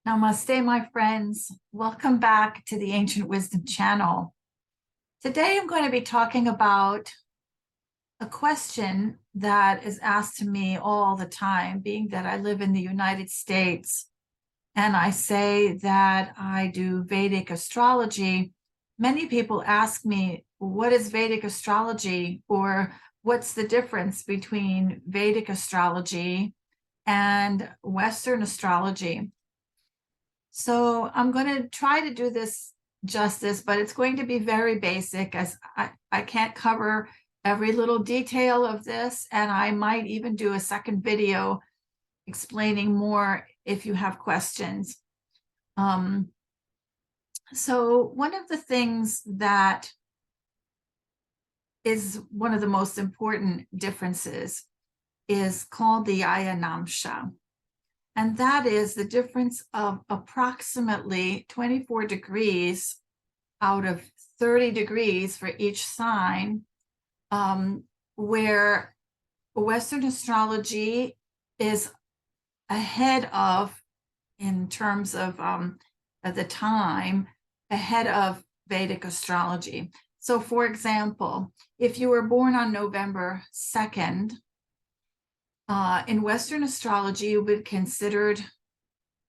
Namaste, my friends. Welcome back to the Ancient Wisdom channel. Today, I'm going to be talking about a question that is asked to me all the time, being that I live in the United States and I say that I do Vedic astrology. Many people ask me, what is Vedic astrology, or what's the difference between Vedic astrology and Western astrology? So I'm going to try to do this justice, but it's going to be very basic, as I can't cover every little detail of this, and I might even do a second video explaining more if you have questions. So one of the things that is one of the most important differences is called the Ayanamsha. And that is the difference of approximately 24 degrees out of 30 degrees for each sign, where Western astrology is ahead of, in terms of the time, ahead of Vedic astrology. So, for example, if you were born on November 2nd, in Western astrology, you would be considered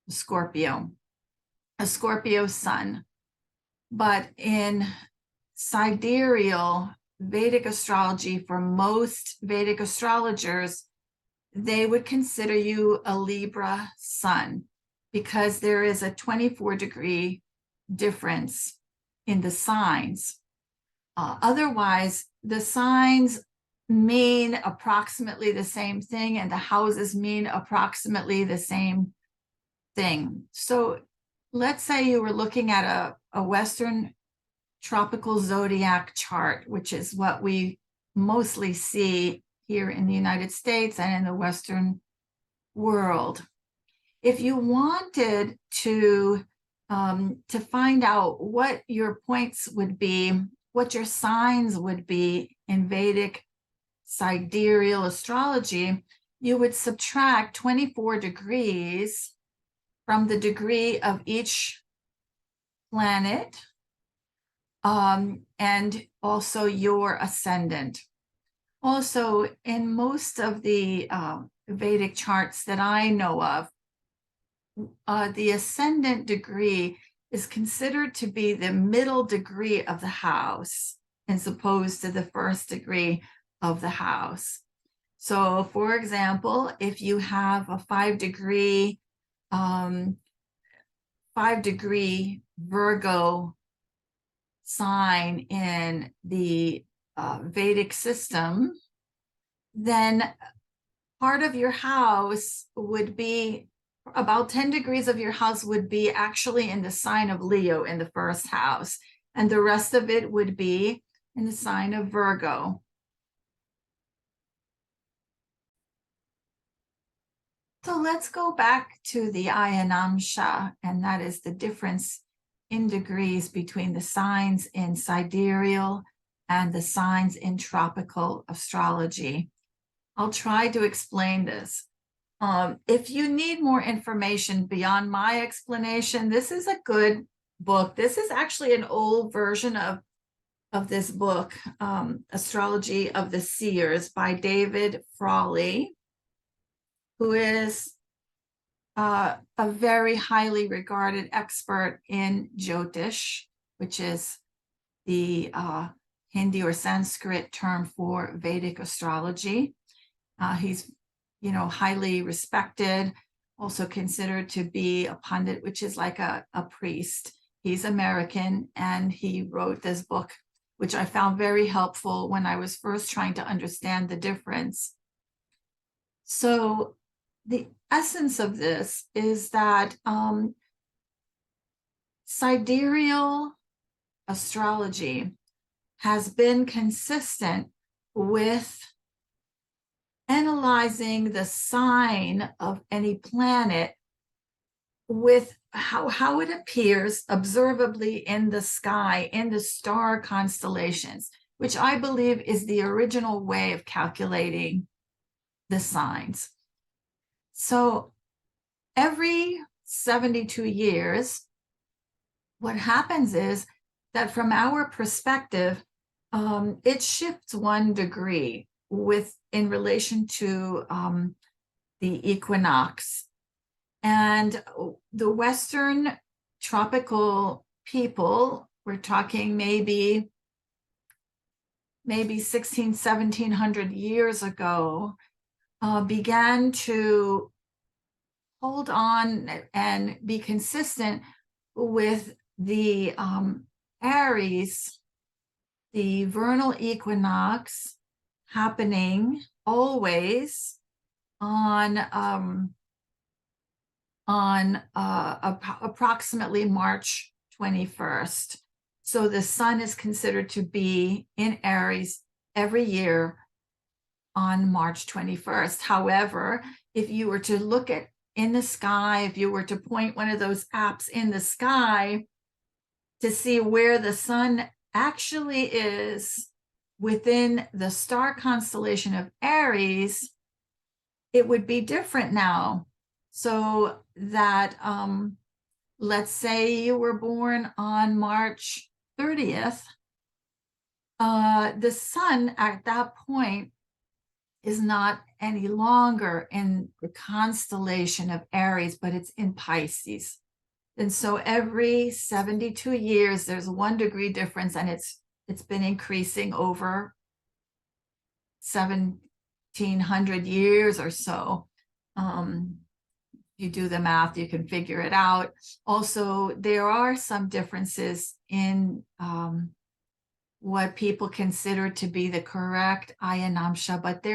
a Scorpio sun. But in sidereal Vedic astrology, for most Vedic astrologers, they would consider you a Libra sun, because there is a 24-degree difference in the signs. Otherwise, the signs mean approximately the same thing, and the houses mean approximately the same thing. So let's say you were looking at a Western tropical zodiac chart, which is what we mostly see here in the United States and in the Western world. If you wanted to find out what your points would be, what your signs would be in Vedic sidereal astrology, you would subtract 24 degrees from the degree of each planet, and also your ascendant. Also, in most of the Vedic charts that I know of, the ascendant degree is considered to be the middle degree of the house, as opposed to the first degree of the house. So, for example, if you have a 5-degree Virgo sign in the Vedic system, then part of your house would be, about 10 degrees of your house would be actually in the sign of Leo in the first house, and the rest of it would be in the sign of Virgo. So let's go back to the Ayanamsha, and that is the difference in degrees between the signs in sidereal and the signs in tropical astrology. I'll try to explain this. If you need more information beyond my explanation, this is a good book. This is actually an old version of this book, Astrology of the Seers by David Frawley, who is a very highly regarded expert in Jyotish, which is the Hindi or Sanskrit term for Vedic astrology. He's, highly respected, also considered to be a pundit, which is like a priest. He's American, and he wrote this book, which I found very helpful when I was first trying to understand the difference. So the essence of this is that sidereal astrology has been consistent with analyzing the sign of any planet with how it appears observably in the sky, in the star constellations, which I believe is the original way of calculating the signs. So every 72 years, what happens is that from our perspective, it shifts 1 degree in relation to the equinox. And the Western tropical people, we're talking maybe 1700 years ago, began to hold on and be consistent with the Aries, the vernal equinox happening always on approximately March 21st. So the sun is considered to be in Aries every year on March 21st. However, if you were to look at in the sky, if you were to point one of those apps in the sky to see where the sun actually is within the star constellation of Aries, it would be different now. So that, let's say you were born on March 30th, the sun at that point is not any longer in the constellation of Aries, but it's in Pisces. And so every 72 years, there's a 1 degree difference, and it's been increasing over 1700 years or so. You do the math, you can figure it out. Also, there are some differences in what people consider to be the correct Ayanamsha, but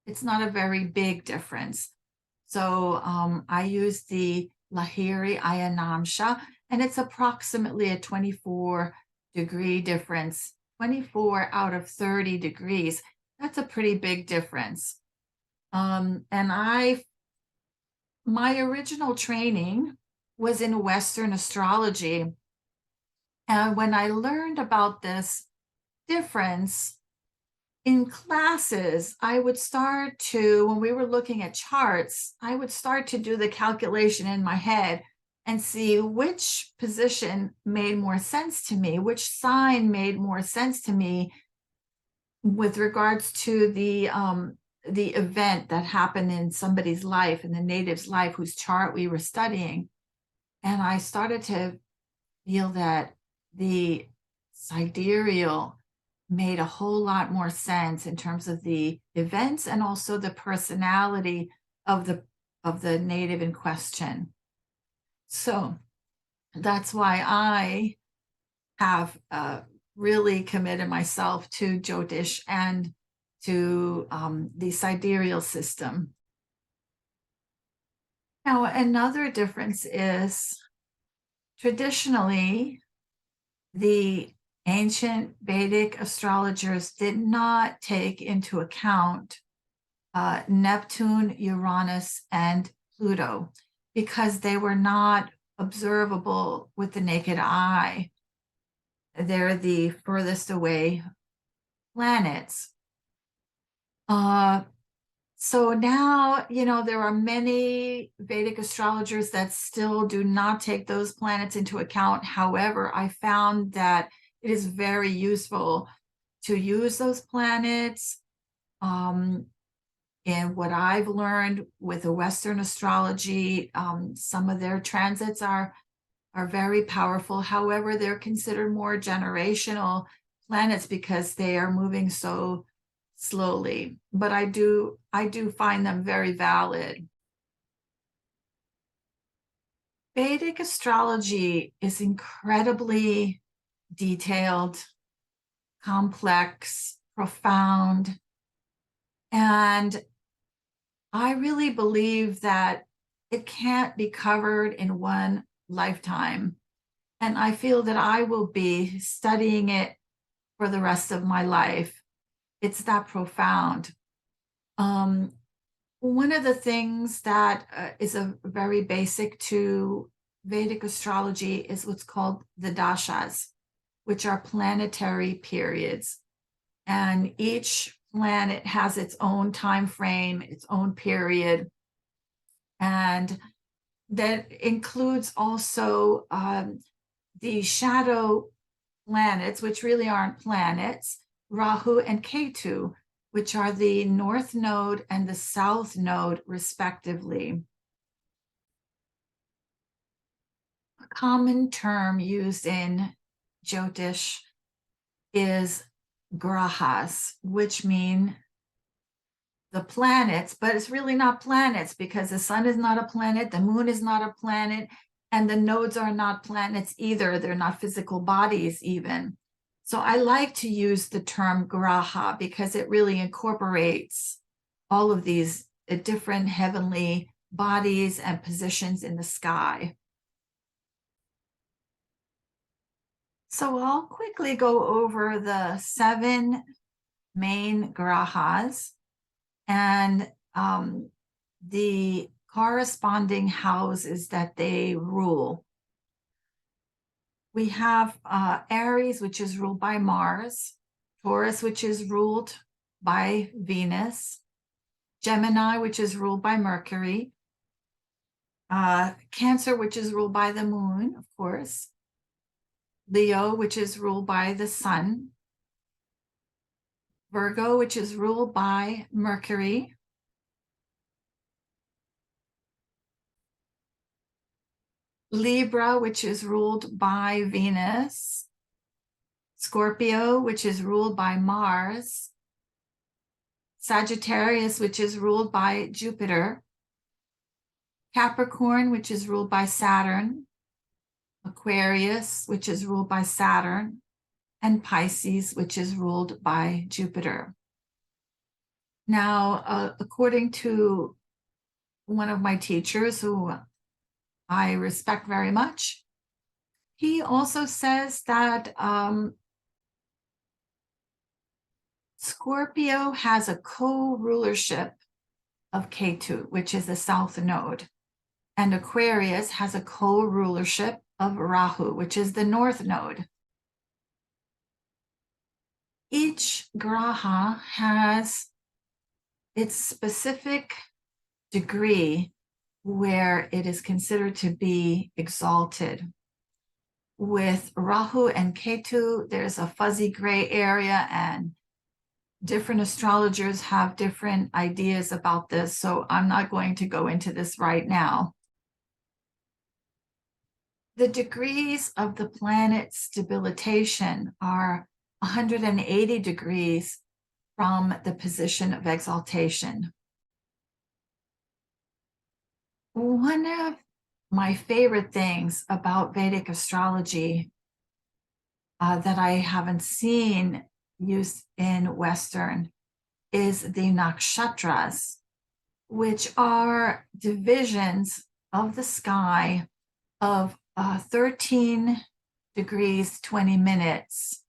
it's not a very big difference. So I use the Lahiri Ayanamsha, and it's approximately a 24 degree difference, 24 out of 30 degrees. That's a pretty big difference. And my original training was in Western astrology. And when I learned about this difference in classes, I would start to, when we were looking at charts, I would start to do the calculation in my head and see which position made more sense to me, which sign made more sense to me with regards to the event that happened in somebody's life, in the native's life, whose chart we were studying. And I started to feel that the sidereal made a whole lot more sense in terms of the events and also the personality of the native in question. So that's why I have really committed myself to Jyotish and to the sidereal system. Now, another difference is traditionally the ancient Vedic astrologers did not take into account Neptune, Uranus, and Pluto because they were not observable with the naked eye. They're the furthest away planets. So now, there are many Vedic astrologers that still do not take those planets into account. However, I found that it is very useful to use those planets. And what I've learned with the Western astrology, some of their transits are very powerful. However, they're considered more generational planets because they are moving so slowly, but I do find them very valid. Vedic astrology is incredibly detailed, complex, profound, and I really believe that it can't be covered in one lifetime. And I feel that I will be studying it for the rest of my life. It's that profound. One of the things that is a very basic to Vedic astrology is what's called the dashas, which are planetary periods. And each planet has its own time frame, its own period. And that includes also the shadow planets, which really aren't planets, Rahu and Ketu, which are the north node and the south node, respectively. A common term used in Jyotish is grahas, which mean the planets, but it's really not planets because the sun is not a planet, the moon is not a planet, and the nodes are not planets either. They're not physical bodies even. So I like to use the term graha because it really incorporates all of these different heavenly bodies and positions in the sky. So I'll quickly go over the 7 main grahas and the corresponding houses that they rule. We have Aries, which is ruled by Mars, Taurus, which is ruled by Venus, Gemini, which is ruled by Mercury, Cancer, which is ruled by the moon, of course, Leo, which is ruled by the sun, Virgo, which is ruled by Mercury, Libra, which is ruled by Venus, Scorpio, which is ruled by Mars, Sagittarius, which is ruled by Jupiter, Capricorn, which is ruled by Saturn, Aquarius, which is ruled by Saturn, and Pisces, which is ruled by Jupiter. Now, according to one of my teachers who I respect very much, he also says that Scorpio has a co-rulership of Ketu, which is the south node, and Aquarius has a co-rulership of Rahu, which is the north node. Each graha has its specific degree where it is considered to be exalted. With Rahu and Ketu, there's a fuzzy gray area, and different astrologers have different ideas about this, so I'm not going to go into this right now. The degrees of the planet's debilitation are 180 degrees from the position of exaltation. One of my favorite things about Vedic astrology that I haven't seen used in Western is the nakshatras, which are divisions of the sky of 13 degrees 20 minutes.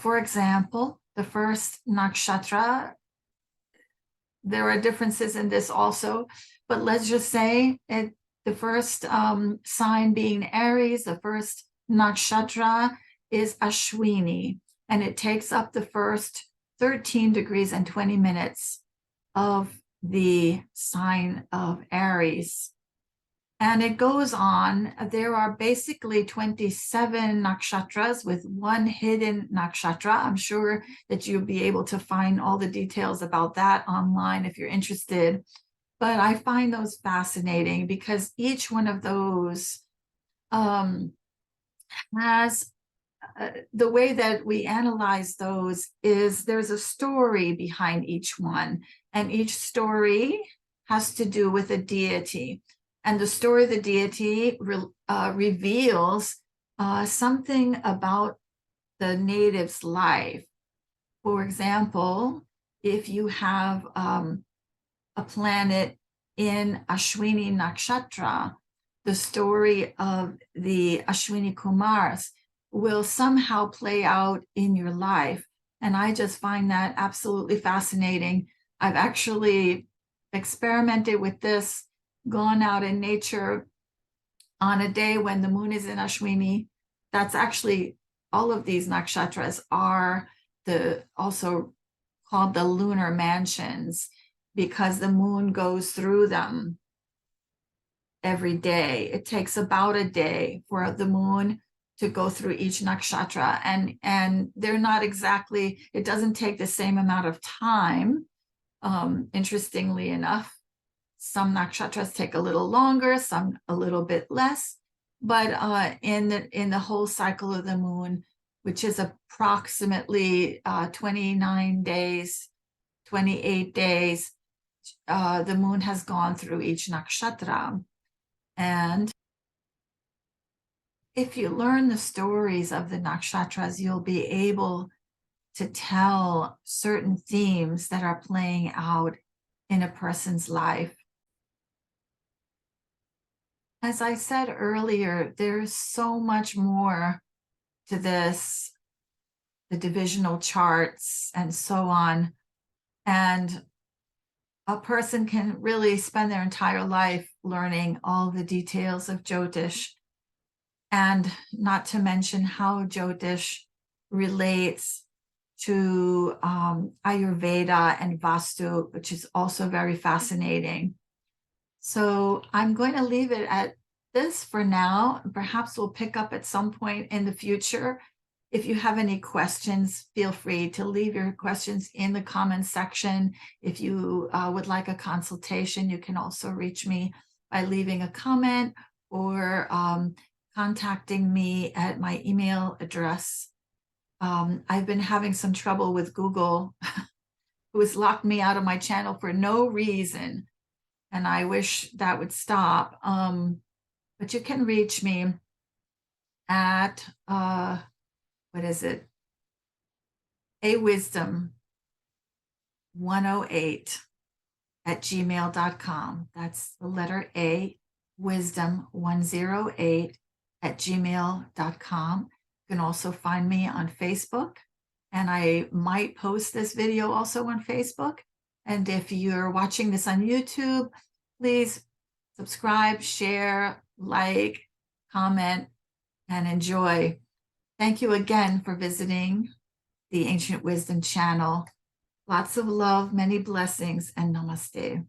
For example, the first nakshatra, there are differences in this also, but let's just say the first sign being Aries, the first nakshatra is Ashwini, and it takes up the first 13 degrees and 20 minutes of the sign of Aries. And it goes on. There are basically 27 nakshatras with one hidden nakshatra. I'm sure that you'll be able to find all the details about that online if you're interested. But I find those fascinating because each one of those has the way that we analyze those is there's a story behind each one, and each story has to do with a deity. And the story of the deity reveals something about the native's life. For example, if you have a planet in Ashwini Nakshatra, the story of the Ashwini Kumars will somehow play out in your life. And I just find that absolutely fascinating. I've actually experimented with this, gone out in nature on a day when the moon is in Ashwini. That's actually, all of these nakshatras are also called the lunar mansions because the moon goes through them. every day. It takes about a day for the moon to go through each nakshatra, and they're not exactly, it doesn't take the same amount of time. Interestingly enough, some nakshatras take a little longer, some a little bit less, but in the whole cycle of the moon, which is approximately 29 days, 28 days, the moon has gone through each nakshatra. And if you learn the stories of the nakshatras, you'll be able to tell certain themes that are playing out in a person's life. As I said earlier, there's so much more to this, the divisional charts and so on. And a person can really spend their entire life learning all the details of Jyotish, and not to mention how Jyotish relates to Ayurveda and Vaastu, which is also very fascinating. So I'm going to leave it at this for now. Perhaps we'll pick up at some point in the future. If you have any questions, feel free to leave your questions in the comments section. If you would like a consultation, you can also reach me by leaving a comment or contacting me at my email address. I've been having some trouble with Google, who has locked me out of my channel for no reason, and I wish that would stop. But you can reach me at, what is it? awisdom108 at gmail.com. That's the letter A, wisdom108 at gmail.com. You can also find me on Facebook, and I might post this video also on Facebook. And if you're watching this on YouTube, please subscribe, share, like, comment, and enjoy. Thank you again for visiting the Ancient Wisdom channel. Lots of love, many blessings, and namaste.